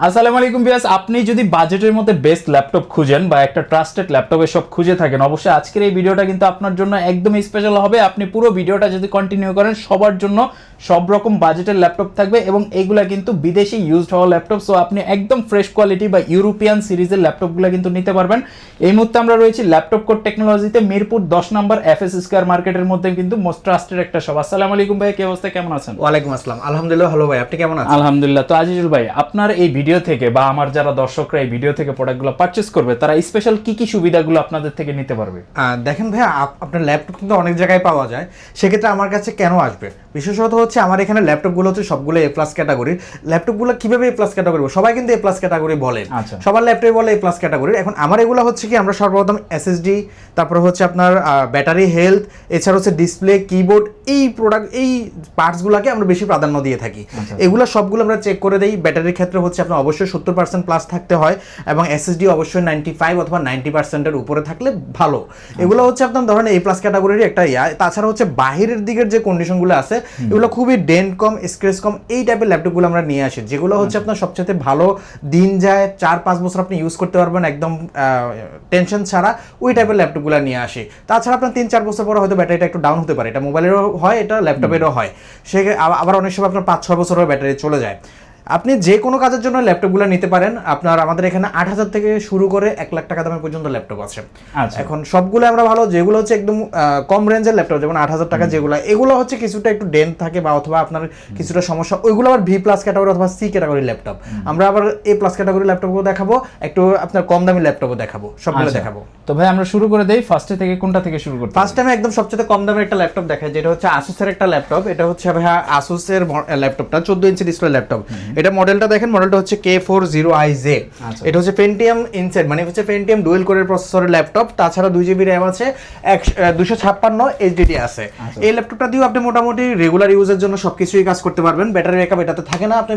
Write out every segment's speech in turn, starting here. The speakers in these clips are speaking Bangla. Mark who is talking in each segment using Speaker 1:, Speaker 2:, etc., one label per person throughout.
Speaker 1: আসসালামু আলাইকুম ভিউয়ার্স, আপনি যদি বাজেটের মধ্যে বেস্ট ল্যাপটপ খুঁজেন বা একটা ট্রাস্টেড ল্যাপটপের সব খুঁজে থাকেন, অবশ্যই আজকের এই ভিডিওটা কিন্তু আপনার জন্য একদম স্পেশাল হবে। আপনি পুরো ভিডিওটা যদি কন্টিনিউ করেন, সবার জন্য সব রকম বাজেটের ল্যাপটপ থাকবে এবং এইগুলা কিন্তু বিদেশি ইউজড হওয়া ল্যাপটপ। সো আপনি একদম ফ্রেশ কোয়ালিটি বা ইউরোপিয়ান সিরিজের ল্যাপটপগুলো কিন্তু নিতে পারবেন। এই মুহূর্তে আমরা রয়েছি ল্যাপটপ কোড টেকনোলজিতে, মিরপুর 10 নম্বর এফএস স্কয়ার মার্কেটের মধ্যে কিন্তু মোস্ট ট্রাস্টেড একটা শপ। আসসালামু আলাইকুম ভাই, কি অবস্থা, কেমন আছেন?
Speaker 2: ওয়ালাইকুম আসসালাম, আলহামদুলিল্লাহ ভালো ভাই, আপনি কেমন আছেন?
Speaker 1: আলহামদুলিল্লাহ। তো আজিজুল ভাই, আপনার এই ভিডিও থেকে বা আমার যারা দর্শকরা এই ভিডিও থেকে প্রোডাক্টগুলো পারচেজ করবে, তারা স্পেশাল কি কি সুবিধাগুলো আপনাদের থেকে নিতে পারবে?
Speaker 2: দেখেন ভাইয়া, আপনার ল্যাপটপ কিন্তু অনেক জায়গায় পাওয়া যায়, সেক্ষেত্রে আমার কাছে কেন আসবে? বিশেষত হচ্ছে আমার এখানে ল্যাপটপগুলো হচ্ছে সবগুলো এ প্লাস ক্যাটাগরির। ল্যাপটপগুলো কিভাবে এ প্লাস ক্যাটাগরি? সবাই কিন্তু এ প্লাস ক্যাটাগরি বলে, সবার ল্যাপটপে বলে এ প্লাস ক্যাটাগরির। এখন আমার এগুলো হচ্ছে কি, আমরা সর্বপ্রথম এসএসডি, তারপরে হচ্ছে আপনার ব্যাটারি হেলথ, এছাড়া হচ্ছে ডিসপ্লে, কিবোর্ড, এই প্রোডাক্ট, এই পার্টসগুলোকে আমরা বেশি প্রাধান্য দিয়ে থাকি। এগুলো সবগুলো আমরা চেক করে দিই। ব্যাটারির ক্ষেত্রে হচ্ছে আপনার অবশ্যই 70% প্লাস থাকতে হয় এবং এসএসডি অবশ্যই 95 অথবা 90%-এর উপরে থাকলে ভালো। এগুলো হচ্ছে আপনার ধরেন এ প্লাস ক্যাটাগরির একটা ইয়া। তাছাড়া হচ্ছে বাহিরের দিকের যে কন্ডিশনগুলো আছে, এগুলো খুবই ডেন্ট কম, স্ক্র্যাচ কম, এই টাইপের ল্যাপটপগুলো আমরা নিয়ে আসি, যেগুলো হচ্ছে আপনার সবচেয়ে ভালো দিন যায়, 4-5 বছর আপনি ইউজ করতে পারবেন একদম টেনশন ছাড়া, ওই টাইপের ল্যাপটপগুলো নিয়ে আসি। তাছাড়া আপনার 3-4 বছর পরে হয়তো ব্যাটারিটা একটু ডাউন হতে পারে, এটা মোবাইলেরও হয়, এটা ল্যাপটপেরও হয়। সে আবার অনেক সময় আপনার 5-6 বছরের ব্যাটারি চলে যায়। আপনি যে কোনো কাজের জন্য ল্যাপটপগুলো নিতে পারেন। আপনার আমাদের এখানে 8,000 থেকে শুরু করে 1 লাখ টাকা দামের পর্যন্ত ল্যাপটপ আছে। এখন সবগুলো আমরা ভালো, যেগুলো হচ্ছে একদম কম রেঞ্জের ল্যাপটপ, যেমন 8,000 টাকা যেগুলো, এগুলো হচ্ছে কিছুটা একটু ডেন্ট থাকে বা অথবা আপনার কিছুটা সমস্যা, ওইগুলো আবার ভি প্লাস ক্যাটাগরি অথবা সি ক্যাটাগরি ল্যাপটপ। আমরা আবার এ প্লাস ক্যাটাগরি ল্যাপটপও দেখাবো, একটু আপনার কম দামি ল্যাপটপও দেখাবো, সবগুলো দেখাবো।
Speaker 1: তো ভাই আমরা শুরু করে দেই, ফার্স্টে থেকে কোনটা থেকে শুরু করতে?
Speaker 2: ফার্স্ট টাইম একদম সবচেয়ে কম দামের একটা ল্যাপটপ দেখাই, যেটা হচ্ছে আসুসের একটা ল্যাপটপ। এটা হচ্ছে ভাইয়া আসুসের ল্যাপটপটা 14 ইঞ্চি ডিসপ্লে ল্যাপটপ। এটা মডেলটা দেখেন, মডেলটা হচ্ছে K40IJ। এটা হচ্ছে পেন্টিয়াম ইনসেট, মানে হচ্ছে পেন্টিয়াম ডুয়েল কোরের প্রসেসরের ল্যাপটপ। তাছাড়া 2GB র্যাম আছে, 256 HDD আছে। এই ল্যাপটপটা দিয়েও আপনি মোটামুটি রেগুলার ইউজের জন্য সবকিছুই কাজ করতে পারবেন। ব্যাটারি ব্যাকআপ এটাতে থাকে না, আপনি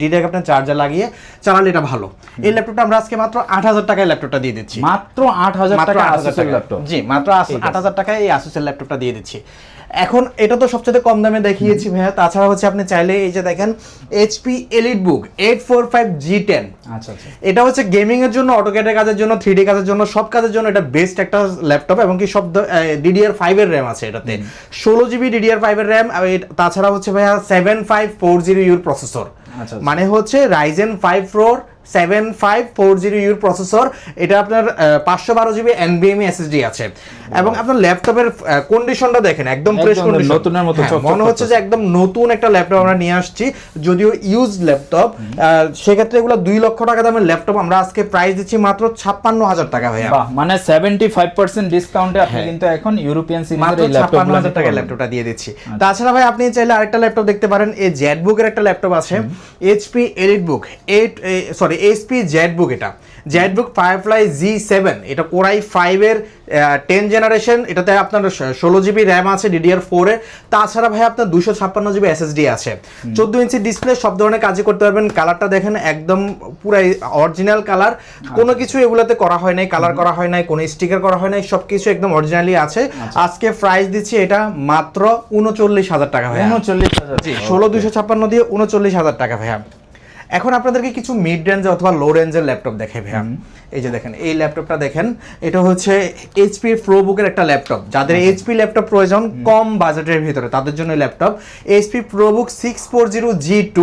Speaker 2: ডিরেক্ট আপনার চার্জার লাগিয়ে চালালে এটা ভালো। এই ল্যাপটপটা আমরা আজকে মাত্র 8,000 টাকায় ল্যাপটপটা দিয়ে দিচ্ছি।
Speaker 1: মাত্র 8,000 টাকা আসুসের ল্যাপটপ?
Speaker 2: জি, মাত্র 8,000 টাকায় এই আসুসের ল্যাপটপটা দিয়ে দিচ্ছি। এখন এটা তো সবচেয়ে কম দামে দেখিয়েছি ভাইয়া। তাছাড়া হচ্ছে আপনি চাইলে এই যে দেখেন HP EliteBook 845G10।
Speaker 1: আচ্ছা আচ্ছা,
Speaker 2: এটা হচ্ছে গেমিং এর জন্য, অটোক্যাডের কাজের জন্য, 3D কাজের জন্য, সব কাজের জন্য এটা বেস্ট একটা ল্যাপটপ। এবং কি সব DDR5 এর র্যাম আছে এটাতে, 16GB DDR5 এর র্যাম। তাছাড়া হচ্ছে ভাইয়া 7540U প্রসেসর, মানে হচ্ছে Ryzen 5 Pro 7540U প্রসেসর। এটা আপনার 512GB NVMe SSD আছে। এবং আপনার ল্যাপটপের কন্ডিশনটা দেখেন, একদম ফ্রেশ কন্ডিশন,
Speaker 1: নতুনের মতো
Speaker 2: মনে হচ্ছে যে একদম নতুন একটা ল্যাপটপ আমরা নিয়ে আসছি, যদিও ইউজ ল্যাপটপ। সেক্ষেত্রে এগুলো 2 লক্ষ টাকা দামের ল্যাপটপ আমরা আজকে প্রাইস দিচ্ছি মাত্র 56,000 টাকা ভাইয়া।
Speaker 1: মানে 75% ডিসকাউন্টে আপনি কিন্তু এখন ইউরোপিয়ান সিরিজের এই ল্যাপটপগুলো
Speaker 2: 56,000 টাকায় ল্যাপটপটা দিয়ে দিচ্ছি। তাছাড়া ভাই আপনি চাইলে আরেকটা ল্যাপটপ দেখতে পারেন, এই জেটবুকের একটা ল্যাপটপ আছে, HP EliteBook HP জেটবুক। এটা জেটবুক Firefly G7, এটা Core i5 এর 10 জেনারেশন। এটাতে আপনার 16GB র্যাম আছে DDR4 এর। তাছাড়া ভাই আপনার 256GB SSD আছে, 14 ইঞ্চি ডিসপ্লে, সব ধরনের কাজই করতে পারবেন। কালারটা দেখেন একদম পুরাই অরিজিনাল কালার, কোনো কিছু এগুলাতে করা হয় নাই, কালার করা হয় নাই, কোনো স্টিকার করা হয় নাই, সবকিছু একদম অরিজিনালি আছে। আজকে প্রাইস দিচ্ছি এটা মাত্র 39,000 টাকা ভাই।
Speaker 1: 39,000?
Speaker 2: জি, 16,256 দিয়ে 39,000 টাকা ভাইয়া। এখন আপনাদেরকে কিছু মিড রেঞ্জ অথবা লো রেঞ্জের ল্যাপটপ দেখাই ভাইয়া। এই যে দেখেন, এই ল্যাপটপটা দেখেন, এটা হচ্ছে HP ProBook-এর একটা ল্যাপটপ। যাদের HP ল্যাপটপ প্রয়োজন কম বাজেটের ভিতরে, তাদের জন্য ল্যাপটপ HP ProBook 640G2।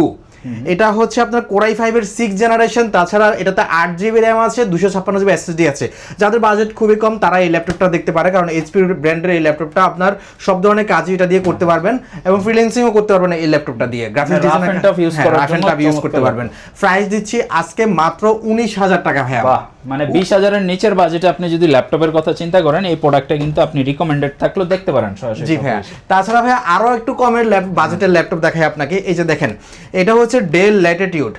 Speaker 2: এটা হচ্ছে আপনার Core i5 এর 6 জেনারেশন। তাছাড়া এটাতে 8GB র্যাম আছে, 256GB SSD আছে। যাদের বাজেট খুবই কম তারা এই ল্যাপটপটা দেখতে পারে, কারণ HP ব্র্যান্ডের এই ল্যাপটপটা আপনার সব ধরনের কাজই এটা দিয়ে করতে পারবেন এবং ফ্রিল্যান্সিংও করতে পারবেন এই ল্যাপটপটা দিয়ে। গ্রাফিক্স ডিজাইন ইউজ করতে পারবেন। প্রাইস দিচ্ছি আজকে মাত্র 19,000 টাকা ভাইয়া।
Speaker 1: মানে 20,000 এর নিচের বাজেটে আপনি যদি ল্যাপটপের কথা চিন্তা করেন, এই প্রোডাক্টটা কিন্তু আপনি রিকমেন্ডেড থাকলেও দেখতে পারেন সরাসরি।
Speaker 2: জি ভাইয়া। তাছাড়া ভাইয়া আরো একটু কমের বাজেটের ল্যাপটপ দেখাই আপনাকে। এই যে দেখেন, এটা হচ্ছে Dell Latitude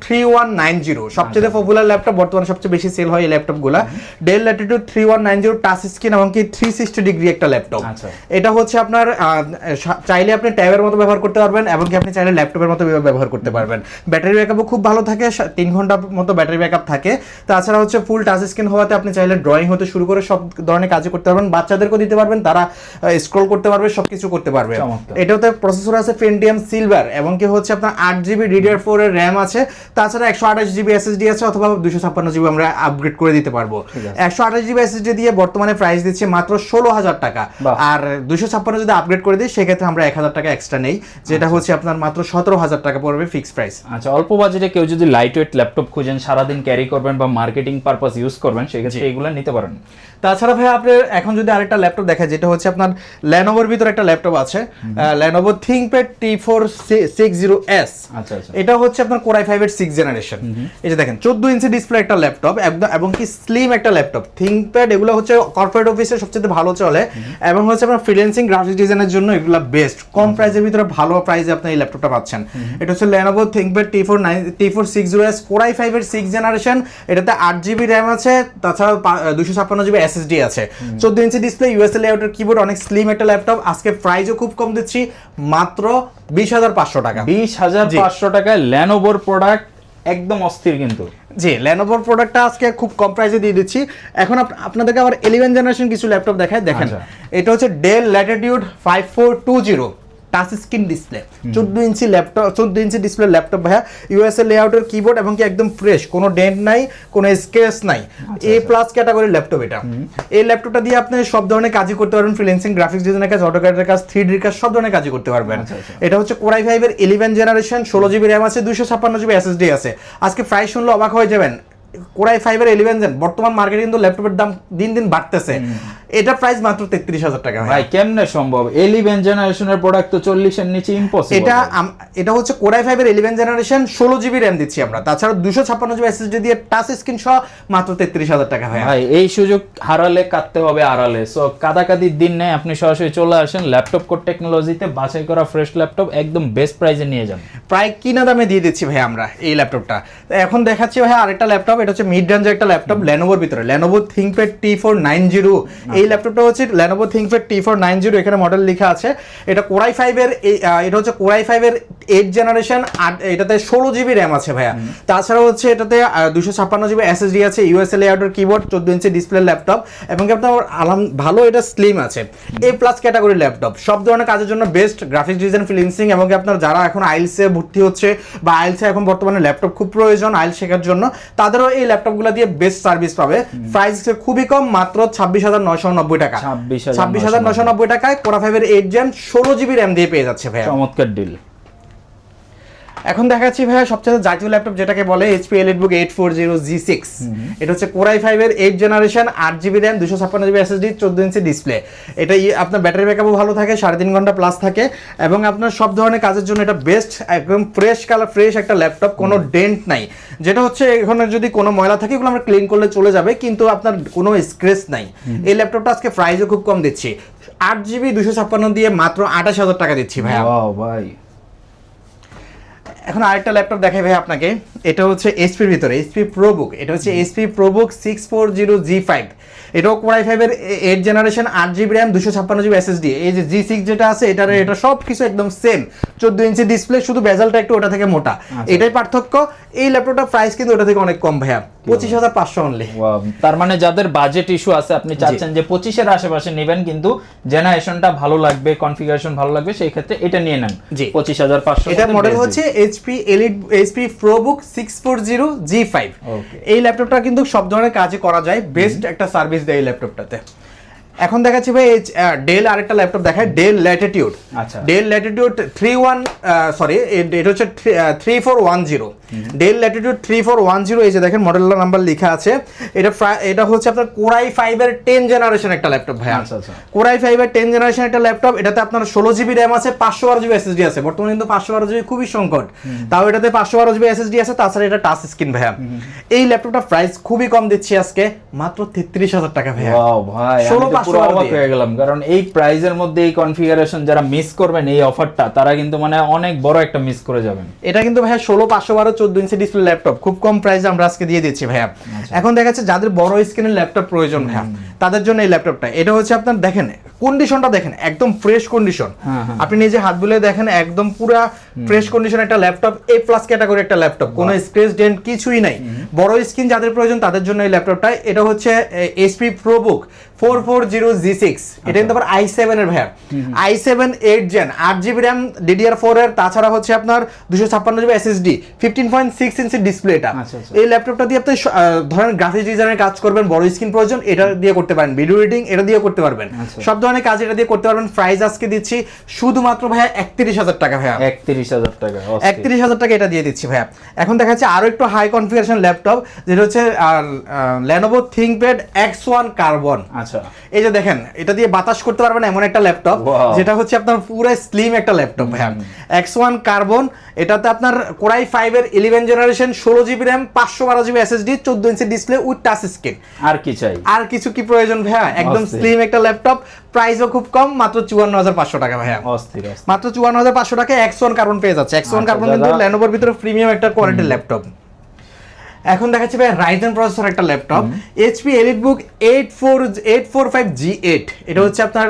Speaker 2: 3190, সবচেয়ে পপুলার ল্যাপটপ, বর্তমানে সবচেয়ে বেশি সেল হয় এই ল্যাপটপগুলো। Dell Latitude 3190 টাচ স্ক্রিন এবং কি 360 ডিগ্রি একটা ল্যাপটপ। এটা হচ্ছে আপনার চাইলে আপনি ট্যাবের মতো ব্যবহার করতে পারবেন এবং কি আপনি চাইলে ল্যাপটপের মতো ব্যবহার করতে পারবেন। ব্যাটারি ব্যাকআপও খুব ভালো থাকে, 3 ঘন্টা মতো ব্যাটারি ব্যাকআপ থাকে। তাছাড়া হচ্ছে ফুল টাচ স্ক্রিন হওয়াতে আপনি চাইলে ড্রয়িং হতে শুরু করে সব ধরনের কাজ করতে পারবেন। বাচ্চাদেরকেও দিতে পারবেন, তারা স্ক্রল করতে পারবে, সবকিছু করতে পারবে। এটাতে প্রসেসর আছে পেন্টিয়াম সিলভার এবং কি হচ্ছে আপনার 8GB DDR4 এর RAM আছে, তাছাড়া 128GB SSD আছে, অথবা 256GB আমরা আপগ্রেড করে দিতে পারবো। 128GB SSD দিয়ে বর্তমানে প্রাইস দিচ্ছে মাত্র 16,000 টাকা, আর 256 যদি আপগ্রেড করে দিই সেক্ষেত্রে আমরা 1,000 টাকা এক্সট্রা নেই, যেটা হচ্ছে আপনার মাত্র 17,000 টাকা পড়বে ফিক্স প্রাইস।
Speaker 1: আচ্ছা, অল্প বাজেটে কেউ যদি লাইট ওয়েট ল্যাপটপ খুঁজেন, সারাদিন ক্যারি করবেন বা মার্কেটিং পারপাস ইউজ করবেন, সেক্ষেত্রে এগুলো নিতে পারেন।
Speaker 2: তাছাড়া ভাই আপনি এখন যদি আরেকটা ল্যাপটপ দেখেন, যেটা হচ্ছে আপনার Lenovoর ভিতরে একটা ল্যাপটপ আছে, Lenovo ThinkPad T460S।
Speaker 1: আচ্ছা আচ্ছা,
Speaker 2: এটা হচ্ছে আপনার Core i5 এর 6th জেনারেশন। এই যে দেখেন 14 ইঞ্চি ডিসপ্লে একটা ল্যাপটপ, একদম এবং কি স্লিম একটা ল্যাপটপ। ThinkPad এগুলো হচ্ছে কর্পোরেট অফিসে সবচেয়ে ভালো চলে, এবং হচ্ছে আপনার ফ্রিল্যান্সিং গ্রাফিক্স ডিজাইনের জন্য এগুলো বেস্ট। কম প্রাইসের ভিতরে ভালো প্রাইসে আপনি এই ল্যাপটপটা পাচ্ছেন। এটা হচ্ছে Lenovo ThinkPad T460S Core i5 এর 6th জেনারেশন। এটাতে 8GB RAM আছে, তাছাড়া 256GB SSD আছে, 14 ইঞ্চি ডিসপ্লে, ইউএসএ লেআউটের কিবোর্ড, অনেক স্লিম একটা ল্যাপটপ। আজকে প্রাইসও খুব কম দিচ্ছি, মাত্র 20,500 টাকা।
Speaker 1: 20,500 টাকায় Lenovoর প্রোডাক্ট, একদম অস্থির কিন্তু।
Speaker 2: জি, Lenovoর প্রোডাক্টটা আজকে খুব কম প্রাইসে দিয়ে দিচ্ছি। এখন আপনাদেরকে আবার 11 জেনারেশন কিছু ল্যাপটপ দেখায়, দেখেন। এটা হচ্ছে Dell Latitude 5420 touch screen display, 14 ইঞ্চি ল্যাপটপ, 14 ইঞ্চি ডিসপ্লে ল্যাপটপ ভাইয়া, ইউএসএ লেআউটের কিবোর্ড, এবং কি একদম ফ্রেশ, কোনো ডেন্ট নাই, কোনো স্ক্র্যাচ নাই, A+ ক্যাটাগরির ল্যাপটপ এটা। এই ল্যাপটপটা দিয়ে আপনি সব ধরনের কাজই করতে পারবেন, ফ্রিল্যান্সিং, গ্রাফিক্স ডিজাইনের কাজ, অটোক্যাডের কাজ, 3D কাজ, সব ধরনের কাজই করতে পারবেন। এটা হচ্ছে Core i5 এর 11 জেনারেশন, 16GB RAM আছে, 256GB SSD আছে। আজকে প্রাইস শুনলে অবাক হয়ে যাবেন। Core i5 এর 11 জেন, বর্তমান মার্কেটে কিন্তু ল্যাপটপের দাম দিন দিন বাড়তেছে, এটা প্রাইস মাত্র 33,000 টাকা।
Speaker 1: ভাই কেমনে সম্ভব? 11 জেনারেশনের প্রোডাক্ট তো 40 এর নিচে ইম্পসিবল।
Speaker 2: এটা হচ্ছে Core i5 এর 11 জেনারেশন, 16GB RAM দিচ্ছি আমরা, তাছাড়া 256GB SSD দিয়ে টাচ স্ক্রিন সহ মাত্র 33,000 টাকা।
Speaker 1: ভাই এই সুযোগ হারালে কাটতে হবে আড়ালে। সো কাদাকাদির দিন নেই, আপনি সরাসরি চলে আসেন ল্যাপটপ কোড টেকনোলজিতে, বাছাই করা ফ্রেশ ল্যাপটপ একদম বেস্ট প্রাইসে নিয়ে যান।
Speaker 2: প্রায় কিনা দামে দিয়ে দিচ্ছি ভাই আমরা এই ল্যাপটপটা। এখন দেখাচ্ছি ভাই আরেকটা ল্যাপটপ, এটা হচ্ছে মিড রেঞ্জের একটা ল্যাপটপ, Lenovoর ভিতরে Lenovo ThinkPad T490। এই ল্যাপটপটা হচ্ছে Lenovo ThinkPad T490, এখানে মডেল লেখা আছে। এটা Core i5 এর, এটা হচ্ছে Core i5 এর 8th জেনারেশন, এটাতে 16GB RAM আছে ভাইয়া। তাছাড়া হচ্ছে এটাতে 256GB SSD আছে, ইউএসএ লেআউটের কিবোর্ড, 14 ইঞ্চি ডিসপ্লে ল্যাপটপ, এবং কি আপনার ভালো এটা স্লিম আছে, A+ ক্যাটাগরির ল্যাপটপ, সব ধরনের কাজের জন্য বেস্ট। গ্রাফিক্স ডিজাইন, ফ্রিল্যান্সিং, এবং কি আপনার যারা এখন আইএলসে ভর্তি হচ্ছে বা আইএলসে এখন বর্তমানে ল্যাপটপ খুব প্রয়োজন আইএলস শেখার জন্য, তাদেরও এই ল্যাপটপগুলো দিয়ে বেস্ট সার্ভিস পাবে। প্রাইস খুবই কম, মাত্র 26,990 টাকা। 26,990 টাকায় Core i5 এর 8th জেন 16GB RAM দিয়ে পেয়ে যাচ্ছে ভাইয়া,
Speaker 1: চমৎকার ডিল।
Speaker 2: এখন দেখাচ্ছি ভাইয়া সবচেয়ে জাতীয় ল্যাপটপ যেটাকে বলে HP EliteBook 840G6। এটা হচ্ছে Core i5 এর 8th generation, 8GB RAM, 256GB SSD, 14 ইঞ্চি ডিসপ্লে। এটা আপনার ব্যাটারি ব্যাকআপও ভালো থাকে, 3.5 ঘন্টা প্লাস থাকে, এবং আপনার সব ধরনের কাজের জন্য এটা বেস্ট। একদম ফ্রেশ কালার, ফ্রেশ একটা ল্যাপটপ, কোনো ডেন্ট নাই, যেটা হচ্ছে এখানে যদি কোনো ময়লা থাকে এগুলো আমরা ক্লিন করলে চলে যাবে, কিন্তু আপনার কোনো স্ক্র্যাচ নাই। এই ল্যাপটপটা আজকে প্রাইসও খুব কম দিচ্ছি, 8GB 256 দিয়ে মাত্র 28,000 টাকা দিচ্ছি ভাইয়া।
Speaker 1: ভাই
Speaker 2: এখন আরেকটা ল্যাপটপ দেখাই ভাই আপনাকে, এটা হচ্ছে এসপির ভিতরে HP ProBook। এটা হচ্ছে HP ProBook 640G5। এটাও Core i5 এর 8th generation, 8GB RAM, 256GB SSD। এই যে G6 যেটা আছে এটা সব কিছু একদম সেম, 14 ইঞ্চি ডিসপ্লে, শুধু বেজালটা একটু ওটা থেকে মোটা, এটাই পার্থক্য। এই ল্যাপটপটার প্রাইস কিন্তু ওটা থেকে অনেক কম ভাইয়া, 25,500 অনলি।
Speaker 1: তার মানে যাদের বাজেট ইস্যু আছে, আপনি চাচ্ছেন যে 25 এর আশেপাশে নেবেন, কিন্তু জেনারেশনটা ভালো লাগবে, কনফিগারেশন ভালো লাগবে, সেই ক্ষেত্রে এটা নিয়ে নেন 25,500।
Speaker 2: এটা মডেল হচ্ছে HP ProBook 640G5। এই ল্যাপটপটা কিন্তু সব ধরনের কাজই করা যায়, বেস্ট একটা সার্ভিস দেয় এই ল্যাপটপটাতে। এখন দেখাচ্ছি ভাই ডেল আরেকটা ল্যাপটপ দেখায়, Dell Latitude।
Speaker 1: আচ্ছা,
Speaker 2: Dell Latitude 3410। Dell Latitude 3410, এই যে দেখেন মডেল নাম্বার লেখা আছে। এটা হচ্ছে আপনার Core i5 এর 10 জেনারেশন একটা ল্যাপটপ ভাই।
Speaker 1: আচ্ছা আচ্ছা,
Speaker 2: Core i5 এর 10 জেনারেশন একটা ল্যাপটপ, এটাতে আপনার 16GB RAM আছে, 512GB SSD আছে। বর্তমানে কিন্তু 512GB খুবই সংকট, তাও এটাতে 512GB SSD আছে, তাছাড়া এটা টাচ স্ক্রিন ভাইয়া। এই ল্যাপটপটা প্রাইস খুবই কম দিচ্ছি আজকে, মাত্র 33,000 টাকা ভাইয়া।
Speaker 1: ওয়াও ভাই, আমি তো পুরো অবাক হয়ে গেলাম, কারণ এই প্রাইজের মধ্যে এই কনফিগারেশন যারা মিস করবেন এই অফারটা, তারা কিন্তু মানে অনেক বড় একটা মিস করে যাবেন।
Speaker 2: এটা কিন্তু ভাইয়া 16,512 14 ইঞ্চি ডিসপ্লে ল্যাপটপ, খুব কম প্রাইসে আমরা আজকে দিয়ে দিচ্ছি ভাইয়া। এখন দেখাচ্ছে যাদের বড় স্ক্রিনের ল্যাপটপ প্রয়োজন ভাইয়া, তাদের জন্য এই ল্যাপটপটা। এটা হচ্ছে আপনার দেখেন কন্ডিশনটা দেখেন একদম ফ্রেশ কন্ডিশন, আপনি নিজে হাত বুলিয়ে দেখেন একদম পুরা ফ্রেশ কন্ডিশন একটা ল্যাপটপ, A+ ক্যাটাগরি একটা ল্যাপটপ, কোনো স্ক্র্যাচ ডেন্ট কিছুই নাই। বড় স্ক্রিন যাদের প্রয়োজন তাদের জন্য এই ল্যাপটপটা। এটা হচ্ছে HP ProBook 440G6, এটা কিন্তু আবার i7 এর ভাইয়া, i7 8 Gen 8GB RAM DDR4 এর, তাছাড়া হচ্ছে আপনার 256GB SSD, 15.6 ইঞ্চি ডিসপ্লে এটা। এই ল্যাপটপটা দিয়ে আপনি ধরেন গ্রাফিক্স ডিজাইনের কাজ করবেন, বড় স্ক্রিন প্রয়োজন এটা দিয়ে করতে পারেন, ভিডিও এডিটিং এটা দিয়ে করতে পারবেন, সব ধরনের কাজ এটা দিয়ে করতে পারবেন। প্রাইস আজকে দিচ্ছি শুধুমাত্র ভাইয়া 31,000 টাকা ভাইয়া,
Speaker 1: 31,000 টাকা,
Speaker 2: 31,000 টাকা এটা দিয়ে দিচ্ছি ভাইয়া। এখন দেখা যাচ্ছে আরো একটু হাই কনফিগারেশন ল্যাপটপ, যেটা হচ্ছে Lenovo ThinkPad X1 Carbon।
Speaker 1: আচ্ছা,
Speaker 2: এই যে দেখেন এটা দিয়ে বাতাস করতে পারবেন এমন একটা ল্যাপটপ, যেটা হচ্ছে আপনার পুরো স্লিম একটা ল্যাপটপ ভাইয়া। X1 Carbon, এটাতে আপনার Core i5 এর 11 generation, 16GB RAM, 512GB SSD, 14 ইঞ্চি ডিসপ্লে উইথ টাচ স্ক্রিন।
Speaker 1: আর কি চাই? আর
Speaker 2: কিছু কি প্রয়োজন ভাইয়া? একদম স্লিম একটা ল্যাপটপ, প্রাইসও খুব কম, মাত্র 54,500 টাকা ভাইয়া। মাত্র 54,500 টাকা X1 Carbon পেয়ে যাচ্ছে। X1 Carbon কিন্তু Lenovoর ভিতরে প্রিমিয়াম একটা কোয়ালিটির ল্যাপটপ। এখন দেখাচ্ছি ভাই Ryzen প্রসেসর একটা ল্যাপটপ, HP EliteBook 845G8, এটা হচ্ছে আপনার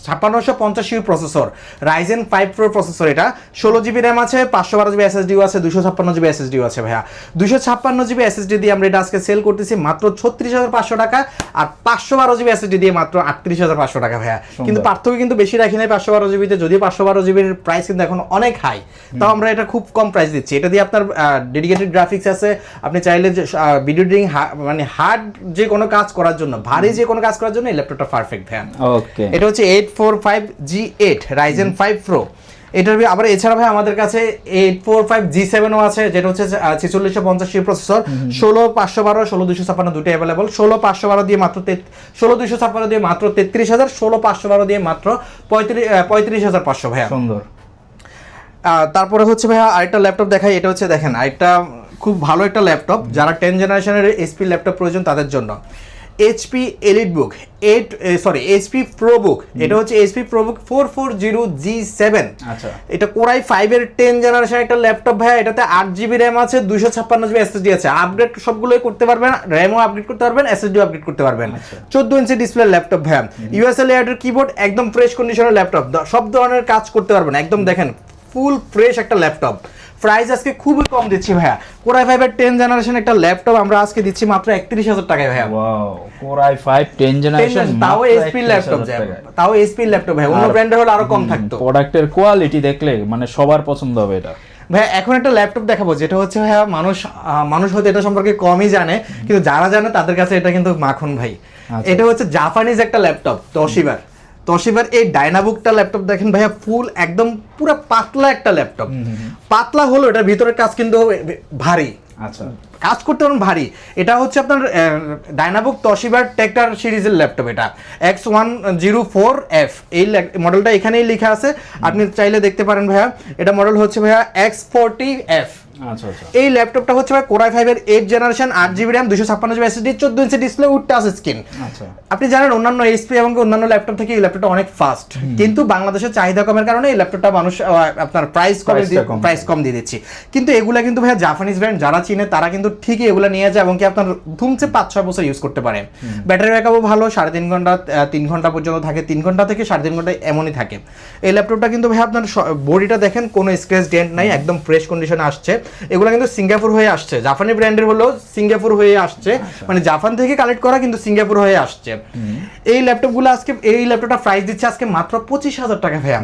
Speaker 2: 5650 প্রসেসর, Ryzen 5 Pro প্রসেসর। এটা 16GB RAM আছে, 512GB SSD আছে, 256GB SSD আছে ভাইয়া। 256GB SSD দিয়ে আমরা এটা আজকে সেল করতেছি মাত্র 36,500 টাকা, আর 512GB SSD দিয়ে মাত্র 38,500 টাকা ভাইয়া। কিন্তু পার্থক্য কিন্তু বেশি রাখি নাই 512GB তে, যদিও 512GB এর প্রাইস কিন্তু এখন অনেক হাই, তাও আমরা এটা খুব কম প্রাইস দিচ্ছি। এটা দিয়ে আপনার ডেডিকেটেড গ্রাফিক্স আছে, আপনি চাইলে যে ভিডিও এডিটিং মানে হার্ড যে কোনো কাজ করার জন্য, ভারী যে কোনো কাজ করার জন্য এই ল্যাপটপটা পারফেক্ট ভাই। ওকে, এটা হচ্ছে 845G8 Ryzen 5 Pro। এটার আবার এছাড়া ভাই আমাদের কাছে 845G7 ও আছে, যেটা হচ্ছে 4650 প্রসেসর, 16512 16256 দুটো अवेलेबल। 16512 দিয়ে মাত্র 16256 দিয়ে মাত্র 33,000, 16512 দিয়ে মাত্র 35,500 ভাইয়া। সুন্দর। তারপরে হচ্ছে ভাইয়া আরেকটা ল্যাপটপ দেখাই, এটা হচ্ছে দেখেন আরেকটা খুব ভালো একটা ল্যাপটপ, যারা 10 জেনারেশনের HP ল্যাপটপ প্রয়োজন তাদের জন্য। HP EliteBook HP ProBook, এটা হচ্ছে HP ProBook 440G7। আচ্ছা, এটা Core i5 এর 10 জেনারেশন একটা ল্যাপটপ ভাইয়া। এটাতে 8GB RAM আছে, 256GB SSD আছে, আপগ্রেড সবগুলোই করতে পারবেন, RAM ও আপগ্রেড করতে পারবেন, SSD ও আপগ্রেড করতে পারবেন। 14 ইঞ্চি ডিসপ্লে ল্যাপটপ ভাইয়া, USA লেআউটের কিবোর্ড, একদম ফ্রেশ কন্ডিশনের ল্যাপটপ, সব ধরনের কাজ করতে পারবেন, একদম দেখেন ফুল ফ্রেশ একটা ল্যাপটপ। প্রাইস আজকে খুবই কম দিচ্ছি ভাইয়া। Core i5 এর 10 জেনারেশন একটা ল্যাপটপ আমরা আজকে দিচ্ছি মাত্র 31,000 টাকায় ভাইয়া। ওয়াও, Core i5 10 জেনারেশন, তাও HP ল্যাপটপ, তাও HP ল্যাপটপ ভাই, অন্য ব্র্যান্ডের হলে আরো কম থাকতো। প্রোডাক্টের কোয়ালিটি দেখলে মানে সবার পছন্দ হবে এটা ভাই। এখন একটা ল্যাপটপ দেখাবো, যেটা হচ্ছে ভাইয়া মানুষ হয়তো এটা সম্পর্কে কমই জানে, কিন্তু যারা জানে তাদের কাছে এটা কিন্তু মাখন ভাই। এটা হচ্ছে জাপানিজ একটা ল্যাপটপ, তোশিবার এই ডায়নাবুকটা ল্যাপটপ দেখেন ভাইয়া, ফুল একদম পুরো পাতলা একটা ল্যাপটপ। পাতলা হলো এটার ভিতরের কাজ কিন্তু ভারী। আচ্ছা, কাজ করতে পারেন ভারী। এটা হচ্ছে আপনার ডায়নাবুক তোশিবার টেক্টার সিরিজের ল্যাপটপ, এটা X104F এই মডেলটা এখানেই লেখা আছে, আপনি চাইলে দেখতে পারেন ভাইয়া। এটা মডেল হচ্ছে ভাইয়া X40F। আচ্ছা আচ্ছা, এই ল্যাপটপটা হচ্ছে ভাই Core i5 এর 8 generation, 8GB RAM, 256GB SSD, 14 ইঞ্চি ডিসপ্লে উইথ টাচ স্ক্রিন। আচ্ছা, আপনি জানেন অন্যান্য HP এবং অন্যান্য ল্যাপটপ থেকে এই ল্যাপটপটা অনেক ফাস্ট, কিন্তু বাংলাদেশের চাহিদা কমের কারণে এই ল্যাপটপটা মানুষ আপনার প্রাইস কম দিয়ে দিচ্ছি। কিন্তু এগুলা কিন্তু ভাইয়া জাপানিজ ব্র্যান্ড, যারা চিনে তারা কিন্তু ঠিকই এগুলা নিয়ে যায় এবং কি আপনার ধুমছে 5-6 বছর ইউজ করতে পারে। ব্যাটারি ব্যাকআপও ভালো, 3.5 ঘন্টা 3 ঘন্টা পর্যন্ত থাকে, 3 ঘন্টা থেকে 3.5 ঘন্টা এমনই থাকে। এই ল্যাপটপটা কিন্তু ভাইয়া আপনার বডিটা দেখেন কোনো স্ক্র্যাচ ডেন্ট নাই, একদম ফ্রেশ কন্ডিশনে আসছে। এগুলো কিন্তু সিঙ্গাপুর হয়ে আসছে, জাপানি ব্র্যান্ডের হলো সিঙ্গাপুর হয়ে আসছে, মানে জাপান থেকে কালেক্ট করা কিন্তু সিঙ্গাপুর হয়ে আসছে। এই ল্যাপটপগুলো আজকে এই ল্যাপটপটা প্রাইস দিচ্ছে আজকে মাত্র 25,000 টাকা ভাইয়া।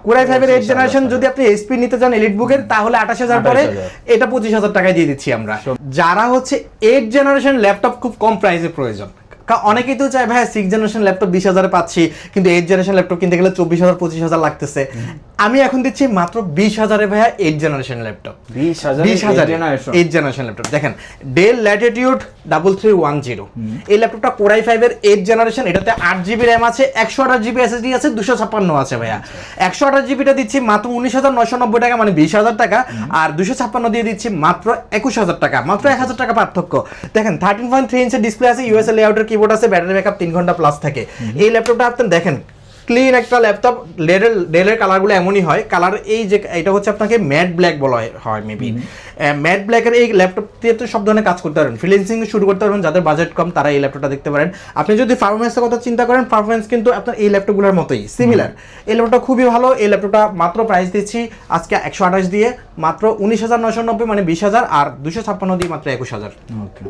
Speaker 2: Core i5 এর 8 জেনারেশন যদি আপনি HP নিতে চান EliteBook এর, তাহলে 28,000 পরে এটা 25,000 টাকায় দিয়ে দিচ্ছি আমরা। যারা হচ্ছে 8 জেনারেশন ল্যাপটপ খুব কম প্রাইসে প্রয়োজন, অনেকেই তো চায় ভাই 6 জেনারেশন ল্যাপটপ 20,000-এ পাচ্ছি, কিন্তু 8 জেনারেশন ল্যাপটপ কিনতে গেলে 24,000-25,000 লাগতেছে। আমি এখন দিচ্ছি মাত্র 20,000-এ ভাইয়া 8 জেনারেশন ল্যাপটপ। 20,000 8 জেনারেশন ল্যাপটপ দেখেন, Dell Latitude 3310। এই ল্যাপটপটা Core i5 এর 8 জেনারেশন, এটাতে 8GB RAM আছে, 128GB SSD আছে, 256 আছে ভাইয়া। 128GB টা দিচ্ছি মাত্র 19,990 টাকা, মানে 20,000 টাকা, আর 256 দিয়ে দিচ্ছি মাত্র 21,000 টাকা, মাত্র 1,000 টাকা পার্থক্য। দেখেন 13.3 ইঞ্চের ডিসপ্লে আছে, USA লেআউটের কিবোর্ড আছে, ব্যাটারি ব্যাকআপ 3 ঘন্টা প্লাস থাকে। এই ল্যাপটপটা আপনি দেখেন ক্লিন একটা ল্যাপটপ। ডেলের কালারগুলো এমনই হয়, কালার এই যে এটা হচ্ছে আপনাকে ম্যাট ব্ল্যাক বলা হয় মেবি। ম্যাট ব্ল্যাকের এই ল্যাপটপ দিয়ে তো সব ধরনের কাজ করতে পারবেন, ফ্রিল্যান্সিং শুরু করতে পারবেন। যাদের বাজেট কম তারা এই ল্যাপটপটা দেখতে পারেন। আপনি যদি পারফরমেন্সের কথা চিন্তা করেন, পারফরমেন্স কিন্তু আপনার এই ল্যাপটপগুলোর মতোই সিমিলার। এই ল্যাপটপটা খুবই ভালো। এই ল্যাপটপটা মাত্র প্রাইস দিচ্ছি আজকে 128 দিয়ে মাত্র 19,990, মানে 20,000, আর 256 দিয়ে মাত্র 21,000।
Speaker 1: ওকে।